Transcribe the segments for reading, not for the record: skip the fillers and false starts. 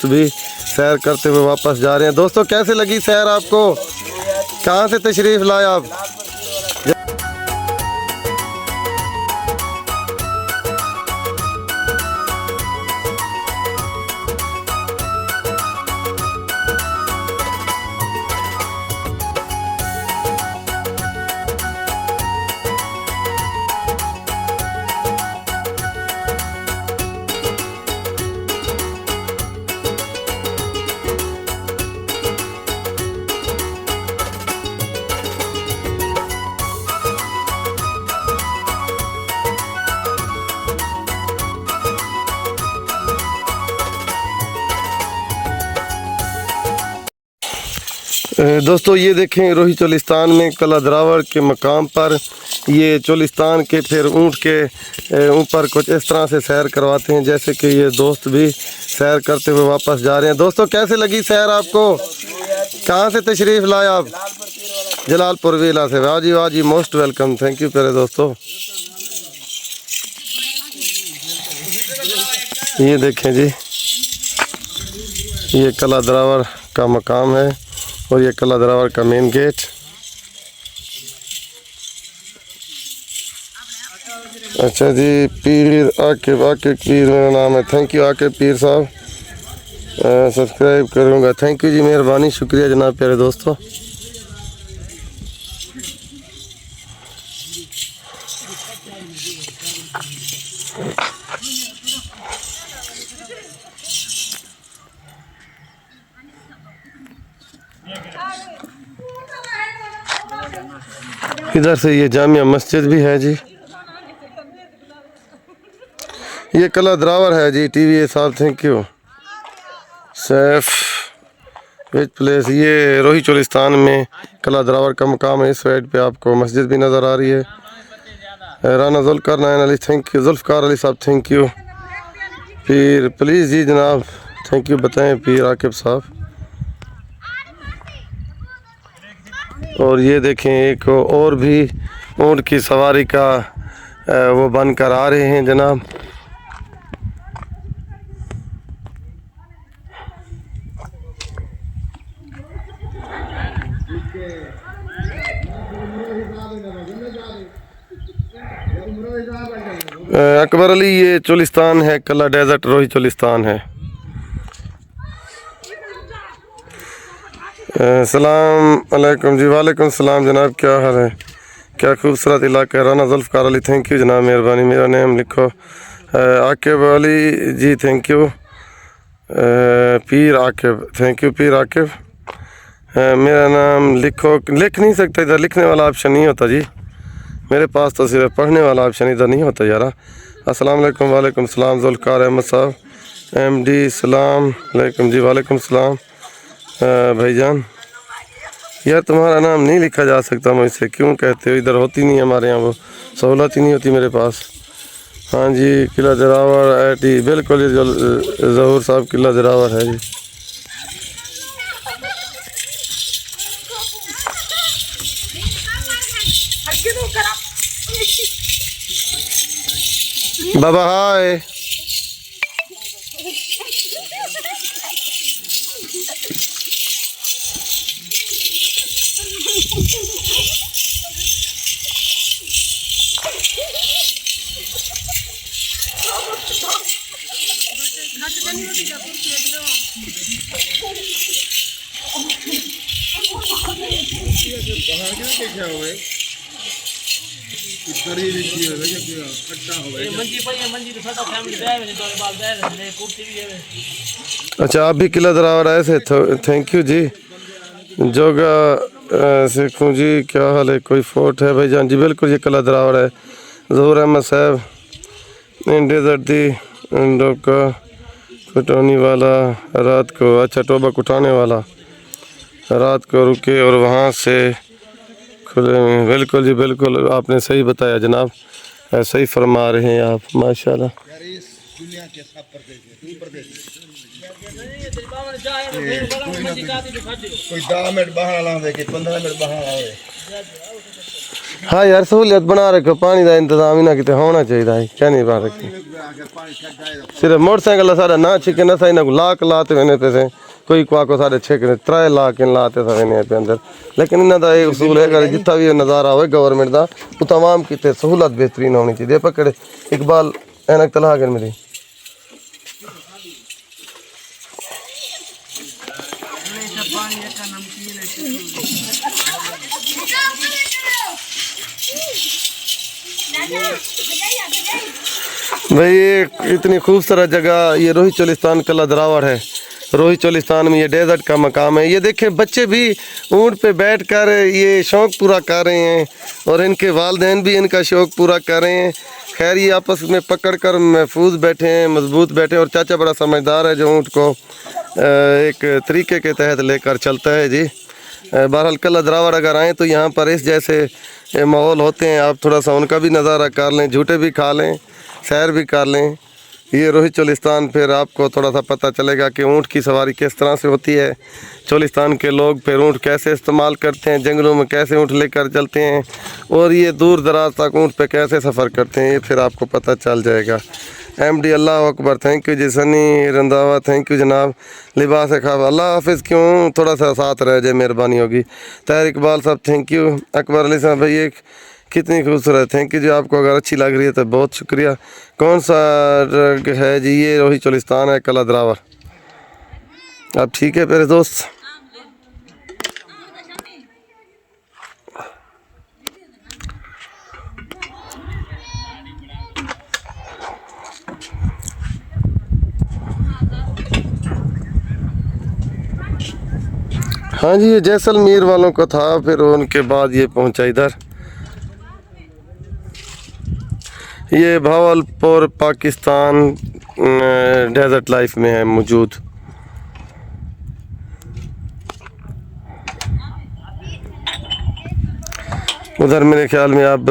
भी सैर करते हुए वापस जा रहे हैं। दोस्तों कैसे लगी सैर आपको? कहाँ से तशरीफ़ लाए आप? दोस्तों ये देखें रोही चोलिस्तान में कला दरावर के मकाम पर ये चोलिस्तान के फिर ऊँट के ऊपर कुछ इस तरह से सैर करवाते हैं, जैसे कि ये दोस्त भी सैर करते हुए वापस जा रहे हैं। दोस्तों कैसे लगी सैर आपको? कहाँ से तशरीफ़ लाए आप? जलालपुर विला से। वाह जी मोस्ट वेलकम, थैंक यू प्यारे दोस्तों। ये देखें जी, ये कला दरावर का मकाम है और ये कला दरावर का मेन गेट। अच्छा जी, पीर आकिब पीर मेरा नाम है। थैंक यू आकिब पीर साहब, सब्सक्राइब करूँगा। थैंक यू जी, मेहरबानी, शुक्रिया जनाब प्यारे दोस्तों। इधर से ये जामिया मस्जिद भी है जी। ये कला दरावर है जी। टीवी साहब thank you. Saif which place, ये रोही चोलिस्तान में कला दरावर का मकाम है। इस साइड पे आपको मस्जिद भी नज़र आ रही है। राना जुल्फ़कार नायन अली थैंक यू। जुल्फ़कार अली साहब थैंक यू। पीर प्लीज़ जी जनाब थैंक यू, बताएं पीर आकिब साहब। और ये देखें एक और भी ऊँट की सवारी का वो बन कर आ रहे हैं जनाब। अकबर अली, ये चोलिस्तान है, कला डेजर्ट रोही चोलिस्तान है। सलाम अलैकुम जी। वालेकुम सलाम जनाब, क्या हाल है? क्या खूबसूरत इलाका है। राना जुल्फ़कार अली थैंक यू जनाब, मेहरबानी। मेरा नेम लिखो। आकिब अली जी thank you. Pir Aqib thank you. पीर आकिब मेरा नाम लिखो। लिख नहीं सकते इधर, लिखने वाला ऑप्शन नहीं होता जी मेरे पास, तो सिर्फ पढ़ने वाला ऑप्शन इधर नहीं होता यारा। अस्सलाम वालेकुम। वालेकुम सलाम जुल्फ़कार अहमद साहब MD सलाम अलैकुम जी। वालेकुम सलाम भाईजान। यार तुम्हारा नाम नहीं लिखा जा सकता मुझसे, क्यों कहते हो? इधर होती नहीं हमारे यहाँ, वो सहूलत ही नहीं होती मेरे पास। हाँ जी, किला दरावर IT बिल्कुल, ये ज़हूर साहब किला दरावर है जी। बाबा हाय। अच्छा आप भी किला दरावर आए थे, थैंक यू जी। जोगा सिखूँ जी, क्या हाल है? कोई फोर्ट है भाईजान जी? बिल्कुल ये किला दरावर है। ज़हूर अहमद साहब डेजर्टी का कुटाने वाला रात को, अच्छा टोबा कुटाने वाला रात को रुके और वहाँ से खुले में। बिल्कुल जी बिल्कुल, आपने सही बताया जनाब, सही फरमा रहे हैं आप माशाल्लाह। हाँ यार सहूलियत बना रखो, पानी का इंतजाम ही ना कितने होना चाहिए है, क्या नहीं बना रखी। सिर्फ मोटरसाइकिल सारा ना छिके ना सही ना लाख लाते मैंने पैसे कोई को सारे छिके 3 लाख इन लाते सवेने पे अंदर। लेकिन इन्हों का एक उसूल है कि जितना भी नज़ारा हो गवर्नमेंट का वो तमाम कितने सहूलत बेहतरीन होनी चाहिए। पकड़े इकबाल ऐनक तला कर मेरी भाई ये इतनी खूबसूरत जगह ये रोहित चोलिस्तान कला दरावर है। रोहित चोलिस्तान में ये डेजर्ट का मकाम है। ये देखें बच्चे भी ऊँट पे बैठकर ये शौक़ पूरा कर रहे हैं और इनके वालिदैन भी इनका शौक़ पूरा कर रहे हैं। खैर ये आपस में पकड़ कर महफूज बैठे हैं, मजबूत बैठे हैं। और चाचा बड़ा समझदार है जो ऊँट को एक तरीके के तहत लेकर चलता है जी। बहरहाल कला दरावर अगर आएँ तो यहाँ पर इस जैसे माहौल होते हैं, आप थोड़ा सा उनका भी नज़ारा कर लें, झूठे भी खा लें, सैर भी कर लें। ये रोहित चोलिस्तान फिर आपको थोड़ा सा पता चलेगा कि ऊँट की सवारी किस तरह से होती है। चोलिस्तान के लोग फिर ऊँट कैसे इस्तेमाल करते हैं, जंगलों में कैसे ऊँट लेकर चलते हैं और ये दूर दराज तक ऊँट पे कैसे सफ़र करते हैं, ये फिर आपको पता चल जाएगा। MD अल्लाह अकबर, थैंक यू जी। सनी रंधावा थैंक यू जनाब। लिबास खाब अल्लाह हाफिज़, क्यों थोड़ा सा साथ रह जाए मेहरबानी होगी। तहर इकबाल साहब थैंक यू। अकबर अली साहब भाई एक कितनी खूबसूरत, थैंक यू जी। आपको अगर अच्छी लग रही है तो बहुत शुक्रिया। कौन सा ड्रग है जी? ये रोहित चोलिस्तान है कला दरावर। अब ठीक है मेरे दोस्त। हाँ जी ये जैसलमेर वालों का था, फिर उनके बाद ये पहुंचा इधर। ये भावलपुर पाकिस्तान डेजर्ट लाइफ में है मौजूद। उधर मेरे ख्याल में अब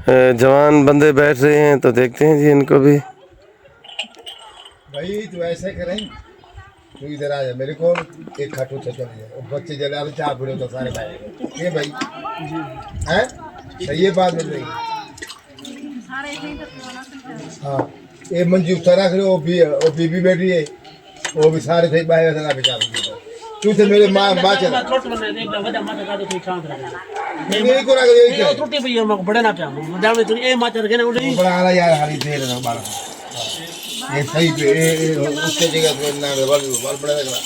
जवान बंदे बैठ रहे हैं तो देखते हैं जी इनको भी। भाई तो ऐसे करें, तू इधर आ जा मेरे को, एक खाटू चल जाए बच्चे जला रहे चार बुढ़े तो सारे भाई ये भाई हैं सही है बात मिल रही। हाँ ये मंजी उतारा करे वो बीबी बैठी है, वो भी सारे थे बाहर लगा बेचारा। तू तो मेरे माँ चला नहीं को रख यही है छोटे भैया मैं बड़े ना चाहूं जाने तो ए माचर के ना उड़ी बड़ा आला यार हारी दे रहा बाला ये सही पे उसके जगह पे ना बाल बड़ा लग रहा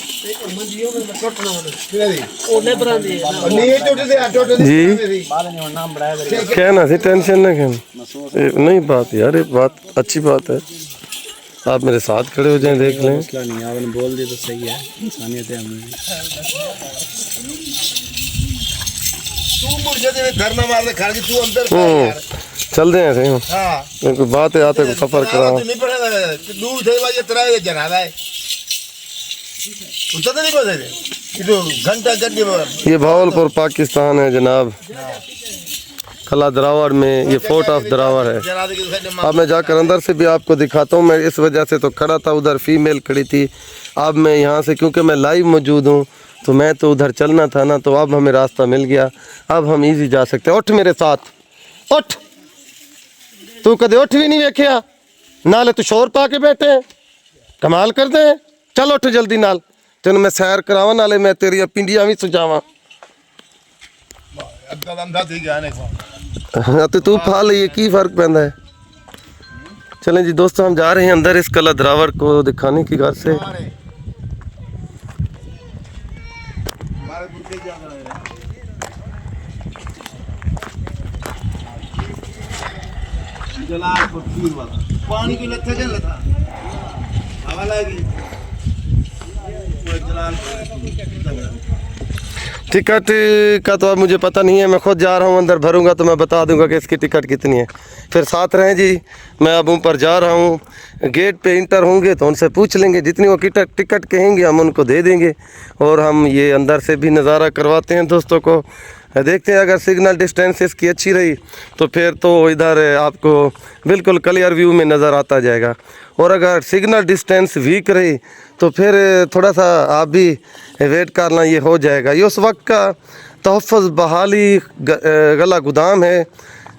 मंदियों में छोटा ना किधर है ओ लेबरा दे नहीं ये छोटे से जी बाल नहीं नाम बढ़ाया क्या ना सी टेंशन ना क्या नहीं बात यार, ये बात अच्छी बात है। आप मेरे साथ खड़े हो जाएं, देख लें। मसला नहीं, आपने बोल दिया तो सही है, इंसानियत है हमें। तू मुझे दे घर में मार दे खा के तू अंदर यार चल दे ऐसे। हां कोई बात है आते को सफर कराओ नहीं पड़ेगा दूर थे भाई तेरा ये जना है उतना तो नहीं पता ये तो घंटा गड्ढे। ये भावलपुर पाकिस्तान है जनाब, कला दरावर में ये फोर्ट ऑफ दरावर है। अब मैं जाकर अंदर से भी आपको दिखाता हूँ। मैं इस वजह से तो खड़ा था, उधर फीमेल खड़ी थी। अब मैं यहाँ से क्योंकि मैं लाइव मौजूद हूँ तो मैं तो उधर चलना था ना, तो अब हमें रास्ता मिल गया। अब हम इजी जा सकते हैं। उठ मेरे साथ उठ, तू कदे उठ भी नहीं वेख्या नाले तू शोर पा के बैठे कमाल कर दे। चल उठ जल्दी नाल तेन मैं सैर करावा, नाले मैं तेरिया पिंडियां भी सुझावा। तो तू फा ली की फर्क पैदा है। चलें जी दोस्तों हम जा रहे हैं अंदर इस कला दरावर को दिखाने की घर से। पानी की लत्था चल था हवा लगी टिकट का तो अब मुझे पता नहीं है, मैं खुद जा रहा हूँ अंदर भरूंगा तो मैं बता दूंगा कि इसकी टिकट कितनी है। फिर साथ रहें जी। मैं अब ऊपर जा रहा हूँ, गेट पे इंटर होंगे तो उनसे पूछ लेंगे, जितनी वो टिकट कहेंगे हम उनको दे देंगे और हम ये अंदर से भी नज़ारा करवाते हैं दोस्तों को। देखते हैं अगर सिग्नल डिस्टेंस इसकी अच्छी रही तो फिर तो इधर आपको बिल्कुल क्लियर व्यू में नज़र आता जाएगा, और अगर सिग्नल डिस्टेंस वीक रही तो फिर थोड़ा सा आप भी वेट करना, ये हो जाएगा। ये उस वक्त का तहफ़्फ़ुज़ बहाली गला गोदाम है,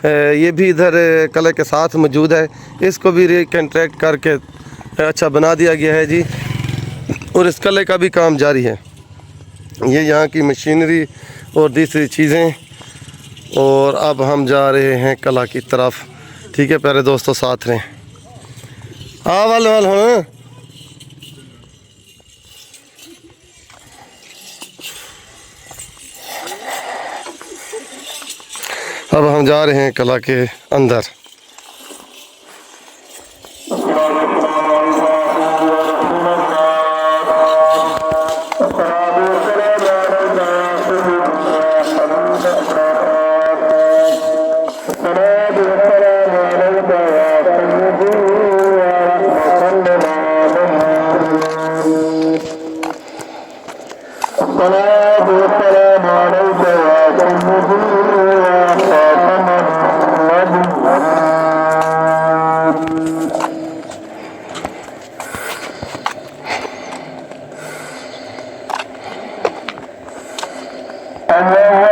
ये भी इधर कले के साथ मौजूद है। इसको भी रिकॉन्ट्रैक्ट करके अच्छा बना दिया गया है जी, और इस कले का भी काम जारी है। ये यहाँ की मशीनरी और दूसरी चीज़ें। और अब हम जा रहे हैं कला की तरफ। ठीक है प्यारे दोस्तों, साथ रहें। हाँ वाल वाल हाँ। अब हम जा रहे हैं कला के अंदर। Allah